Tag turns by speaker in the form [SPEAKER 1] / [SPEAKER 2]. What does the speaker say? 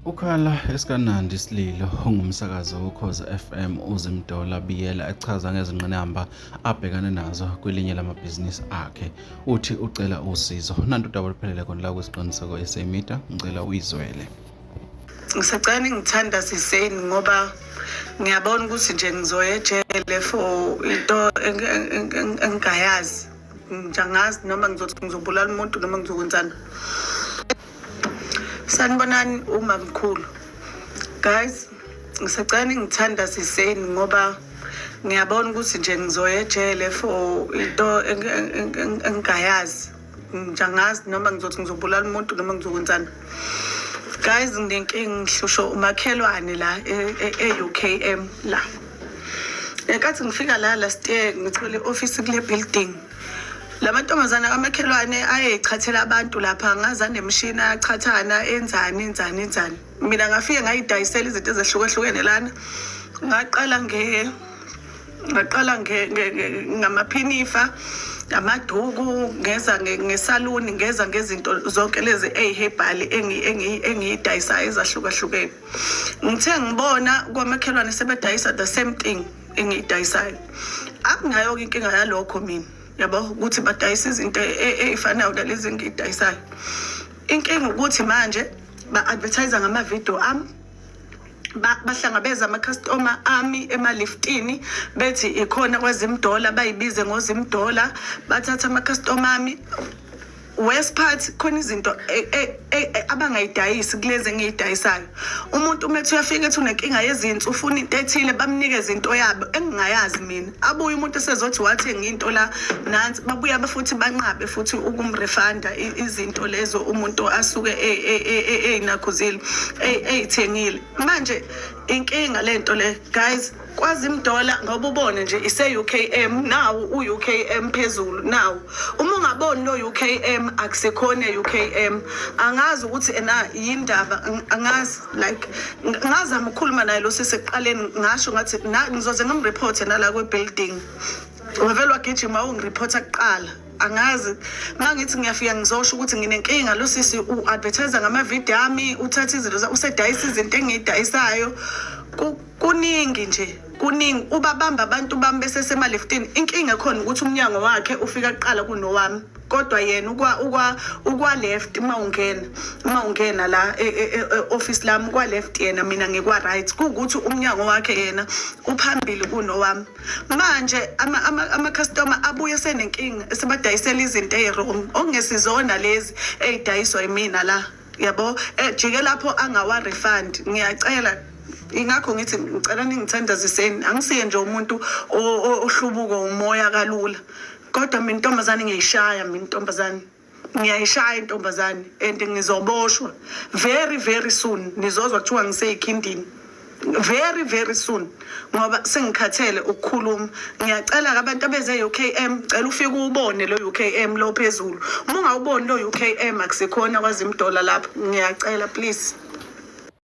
[SPEAKER 1] Ukhala esikaNandi Sililo ongumsakazi wokhoza FM uZimdola Biyela echaza ngezingqinamba abhekana nazo kwelinye lamabhizinisi akhe. Uthi ucela usizo. Nantu udaba oluphelele khona la kwisiqiniseko eSemita, ngicela uyizwele.
[SPEAKER 2] Ngisacela ngithanda siseni ngoba ngiyabona ukuthi nje ngizoya ejele for into engayazi. Ngijangazi noma ngizothi ngizobulala umuntu noma ngizokwenzana. Sanibonani uma mkhulu. Guys, ngisacela ngithanda siseni ngoba ngiyabona ukuthi nje ngizoya ejele for into engayazi. Ngijangazi noma ngizothi ngizobulala umuntu noma ngizokwenzana. Guys, nginenkinga ngihlusho umakhelwane la e-UKM la. Ngenkathi ngifika la last year ngithole office kule building. Lamantombazana kamakhelwane ayechathela abantu lapha ngazane emshini ayachathana enzani. Mina ngafike ngayidayisela izinto ezehlukahlukene lana. Ngaqala ngamaphinifa, amaduku, ngeza ngesaluni, ngeza ngezinto zonke lezi eziherbal engiyidayisayo ezahlukahlukene. Ngithe ngibona kwamakhelwane sebedayisa the same thing engiyidayisayo. Akunayo inkinga yalokho mina. Yabo ukuthi badayisa izinto ezifanayo nalezi engiyidayisayo. Inkinga ukuthi manje ba-advertise ngama-video ami. Bahlangabeza ama-customer ami emaliftini bethi ikhona kwaZimdola bayibize ngoZimdola bathatha ama-customer ami. West part khona izinto abangayidayisi kulezi engiyidayisayo. Umuntu umethu uyafika ethi unenkinga yezinto ufuna into ethile bamnikeze into yabo engingayazi mina. Abuye umuntu esezothi wathenga into la nansi babuya bafuthi banqabe futhi ukumrefunda izinto lezo umuntu asuke eyinakhuzile eyithengile. Manje inkinga lento le guys kwaZimdola ngoba ubone nje ise-UKM nawo u-UKM phezulu nawo. Uma ungaboni no UKM akusekhona e-UKM angazi ukuthi yindaba angazi like ngazama ukukhuluma naye lo sisekuqaleni ngasho ngathi ngizoze ngimreport nala kwe-building. Wavele wagijima ungireport kuqala. Angazi mangithi ngiyafika ngizosho ukuthi nginenkinga lo sisi u-advertise ngama-video ami uthatha izinto usedayisa izinto engiyidayisayo. Kuningi nje kuningi ubabamba abantu bami bese semaliftini. Inkinga khona ukuthi umnyango wakhe ufika kuqala kunowami kodwa yena ukwa left uma ungena la office lami kwa left yena mina ngikwa right ukuthi umnyango wakhe yena uphambili kunowami. Manje ama customer abuye senenkinga esebadayisela izinto ezirong ongesizona lezi ezidayiswa yimina la yabo jike lapho angawa refund. Ngiyacela ingakho ngithi ngicela ningithandaziseni angisiye nje umuntu ohlubuko umoya kalula kodwa mina intombazane ngiyayishaya intombazane and ngizoboshwa very soon. Nizozwa kuthiwa ngiseyikhindini very soon ngoba sengikhathele ukukhuluma. Ngiyacela abantu abeze UKM cela ufike ubone lo UKM lo phezulu. Uma ungawuboni lo UKM akusekhona kwaZimdola lapho ngiyacela please.